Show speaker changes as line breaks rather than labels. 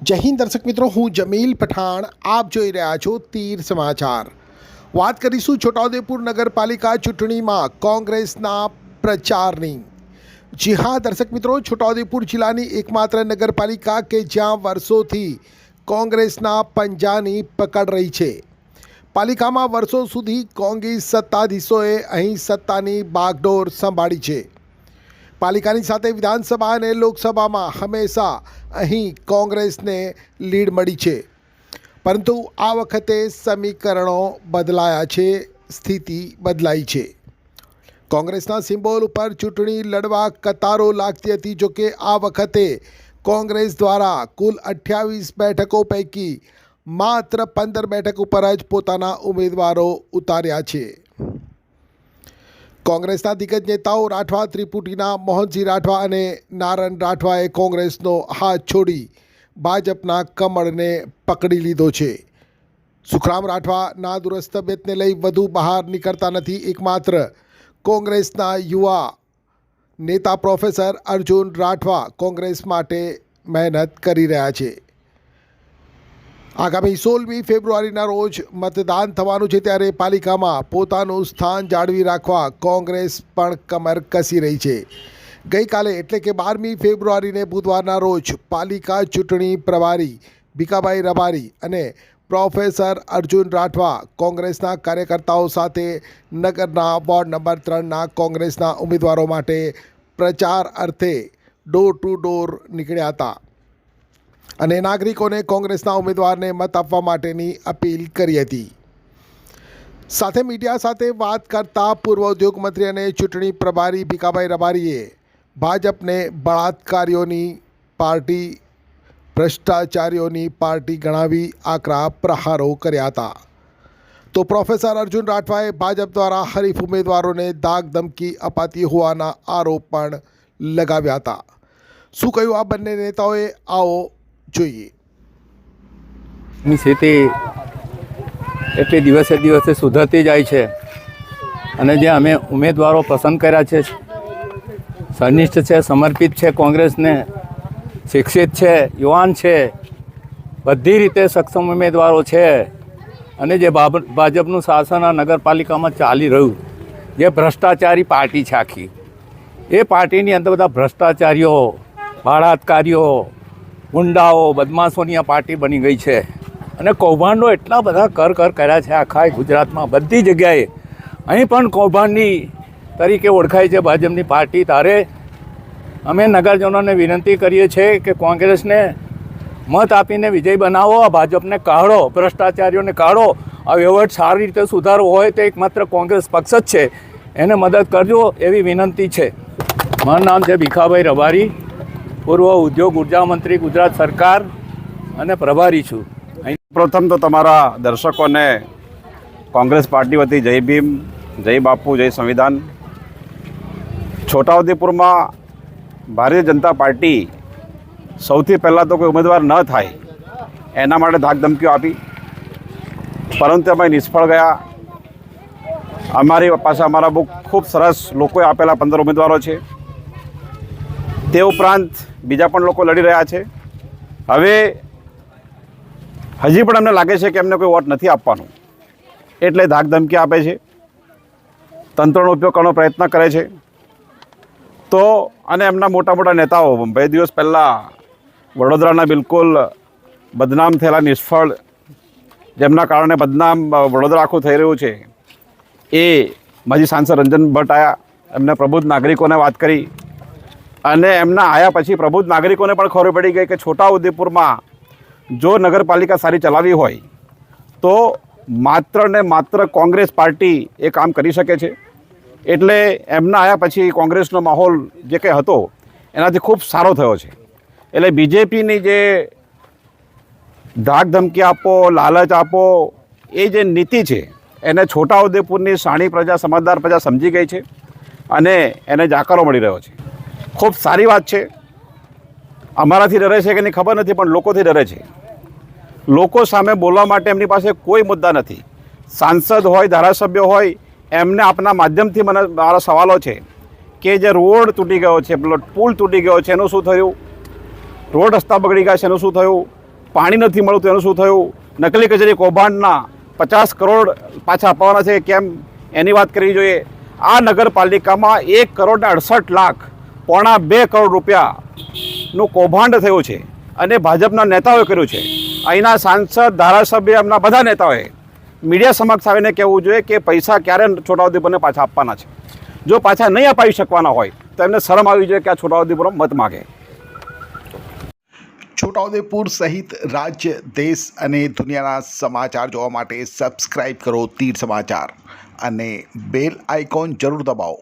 જય હિન્દ દર્શક મિત્રો, હું જમીલ પઠાણ. આપ જોઈ રહ્યા છો તીર સમાચાર. વાત કરીશું છોટાઉદેપુર નગરપાલિકા ચૂંટણીમાં કોંગ્રેસના પ્રચારની. જી હા દર્શક મિત્રો, છોટાઉદેપુર જિલ્લાની એકમાત્ર નગરપાલિકા કે જ્યાં વર્ષોથી કોંગ્રેસના પંજાની પકડ રહી છે. પાલિકામાં વર્ષો સુધી કોંગ્રેસ સત્તાધીશોએ અહીં સત્તાની બાગડોર સંભાળી છે. પાલિકાની સાથે વિધાનસભા અને લોકસભામાં હંમેશા અહીં કોંગ્રેસને લીડ મળી છે, પરંતુ આ વખતે સમીકરણો બદલાયા છે, સ્થિતિ બદલાઈ છે. કોંગ્રેસના સિમ્બોલ ઉપર ચૂંટણી લડવા કતારો લાગતી હતી. જોકે આ વખતે કોંગ્રેસ દ્વારા કુલ 28 બેઠકો પૈકી માત્ર 15 બેઠક ઉપર જ પોતાના ઉમેદવારો ઉતાર્યા છે. કોંગ્રેસના દિગ્ગજ નેતાઓ રાઠવા ત્રિપુટીના મોહનસિંહ રાઠવા અને નારણ રાઠવાએ કોંગ્રેસનો હાથ છોડી ભાજપના કમળને પકડી લીધો છે. સુખરામ રાઠવા નાદુરસ્ત તબિયતને લઈ વધુ બહાર નીકળતા નથી. એકમાત્ર કોંગ્રેસના યુવા નેતા પ્રોફેસર અર્જુન રાઠવા કોંગ્રેસ માટે મહેનત કરી રહ્યા છે. આગામી 16મી ફેબ્રુઆરીના રોજ મતદાન થવાનું છે, ત્યારે પાલિકામાં પોતાનું સ્થાન જાળવી રાખવા કોંગ્રેસ પણ કમર કસી રહી છે. ગઈકાલે એટલે કે 12મી ફેબ્રુઆરીને બુધવારના રોજ પાલિકા ચૂંટણી પ્રભારી ભીખાભાઈ રબારી અને પ્રોફેસર અર્જુન રાઠવા કોંગ્રેસના કાર્યકર્તાઓ સાથે નગરના વોર્ડ નંબર 3ના કોંગ્રેસના ઉમેદવારો માટે પ્રચાર અર્થે ડોર ટુ ડોર નીકળ્યા હતા અને નાગરિકોને કોંગ્રેસના ઉમેદવારને મત આપવા માટેની અપીલ કરી હતી. સાથે મીડિયા સાથે વાત કરતા પૂર્વ ઉદ્યોગ મંત્રી અને ચૂંટણી પ્રભારી ભીખાભાઈ રબારીએ ભાજપને બળાત્કારીઓની પાર્ટી, ભ્રષ્ટાચારીઓની પાર્ટી ગણાવી આકરા પ્રહારો કર્યા હતા. તો પ્રોફેસર અર્જુન રાઠવાએ ભાજપ દ્વારા હરીફ ઉમેદવારોને ધાક ધમકી અપાતી હોવાના આરોપ પણ લગાવ્યા હતા. શું કહ્યું આ બંને નેતાઓએ, આવો જોઈએ.
ની સ્થિતિ એટલી દિવસે દિવસે સુધરતી જાય છે અને જે અમે ઉમેદવારો પસંદ કર્યા છે, સનિષ્ઠ છે, સમર્પિત છે, કોંગ્રેસને શિક્ષિત છે, યુવાન છે, બધી રીતે સક્ષમ ઉમેદવારો છે. અને જે ભાજપનું શાસન આ નગરપાલિકામાં ચાલી રહ્યું, જે ભ્રષ્ટાચારી પાર્ટી છે આખી, એ પાર્ટીની અંદર બધા ભ્રષ્ટાચારીઓ, બળાત્કારીઓ, ગુંડાઓ, બદમાશોની આ પાર્ટી બની ગઈ છે. અને કૌભાંડો એટલા બધા કર કર્યા છે આખા ગુજરાતમાં, બધી જગ્યાએ. અહીં પણ કૌભાંડની તરીકે ઓળખાય છે ભાજપની પાર્ટી. તારે અમે નગરજનોને વિનંતી કરીએ છીએ કે કોંગ્રેસને મત આપીને વિજય બનાવો, આ ભાજપને કાઢો, ભ્રષ્ટાચારીઓને કાઢો. આ વહીવટ સારી રીતે સુધારવો હોય તો એકમાત્ર કોંગ્રેસ પક્ષ જ છે, એને મદદ કરજો એવી વિનંતી છે. મારું નામ છે ભીખાભાઈ રબારી, પૂર્વ ઉદ્યોગ ઉર્જા મંત્રી ગુજરાત સરકાર અને પ્રભારી છું.
પ્રથમ તો તમારા દર્શકોને કોંગ્રેસ પાર્ટી વતી જય ભીમ, જય બાપુ, જય સંવિધાન. છોટાઉદેપુરમાં ભારતીય જનતા પાર્ટી સૌથી પહેલાં તો કોઈ ઉમેદવાર ન થાય એના માટે ધાકધમકીઓ આપી, પરંતુ અમે નિષ્ફળ ગયા. અમારી પાસે અમારા બહુ ખૂબ સરસ લોકોએ આપેલા 15 ઉમેદવારો છે. તે ઉપરાંત બીજા પણ લોકો લડી રહ્યા છે. હવે હજી પણ અમને લાગે છે કે એમને કોઈ વોટ નથી આપવાનું, એટલે ધાકધમકી આપે છે, તંત્રનો ઉપયોગ કરવાનો પ્રયત્ન કરે છે. તો અને એમના મોટા મોટા નેતાઓ 2 દિવસ પહેલાં વડોદરાના બિલકુલ બદનામ થયેલા, નિષ્ફળ, જેમના કારણે બદનામ વડોદરા આખું થઈ રહ્યું છે, એ માજી સાંસદ રંજન ભટ્ટ આવ્યા, એમને પ્રબુદ્ધ નાગરિકોને વાત કરી અને એમના આવ્યા પછી પ્રબુદ્ધ નાગરિકોને પણ ખબર પડી ગઈ કે છોટાઉદેપુરમાં જો નગરપાલિકા સારી ચલાવી હોય તો માત્ર ને માત્ર કોંગ્રેસ પાર્ટી એ કામ કરી શકે છે. એટલે એમના આવ્યા પછી કોંગ્રેસનો માહોલ જે કંઈ હતો એનાથી ખૂબ સારો થયો છે. એટલે બીજેપીની જે ધાક ધમકી આપો, લાલચ આપો, એ જે નીતિ છે એને છોટાઉદેપુરની શાણી પ્રજા, સમજદાર પ્રજા સમજી ગઈ છે અને એને જાકારો મળી રહ્યો છે. ખૂબ સારી વાત છે. અમારાથી ડરે છે કે નહીં ખબર નથી, પણ લોકોથી ડરે છે. લોકો સામે બોલવા માટે એમની પાસે કોઈ મુદ્દા નથી. સાંસદ હોય, ધારાસભ્ય હોય, એમને આપના માધ્યમથી મારા સવાલો છે કે જે રોડ તૂટી ગયો છે, પેલો પુલ તૂટી ગયો છે, એનું શું થયું? રોડ રસ્તા બગડી ગયા છે, એનું શું થયું? પાણી નથી મળતું એનું શું થયું, નકલી કચેરી કૌભાંડના 50 કરોડ પાછા અપાવવાના છે કેમ એની વાત કરવી જોઈએ. આ નગરપાલિકામાં 1,68,00,000 પોણા 2 કરોડ રૂપિયાનું કૌભાંડ થયું છે અને ભાજપના નેતાઓએ કર્યું છે. અહીંના સાંસદ, ધારાસભ્ય, એમના બધા નેતાઓએ મીડિયા સમક્ષ આવીને કહેવું જોઈએ કે પૈસા ક્યારે છોટાઉદેપુરને પાછા આપવાના છે. જો પાછા નહીં અપાવી શકવાના હોય તો એમને શરમ આવી જોઈએ કે આ છોટાઉદેપુરનો મત માગે.
છોટાઉદેપુર સહિત રાજ્ય, દેશ અને દુનિયાના સમાચાર જોવા માટે સબસ્ક્રાઇબ કરો તીર સમાચાર અને બેલ આઇકોન જરૂર દબાવો.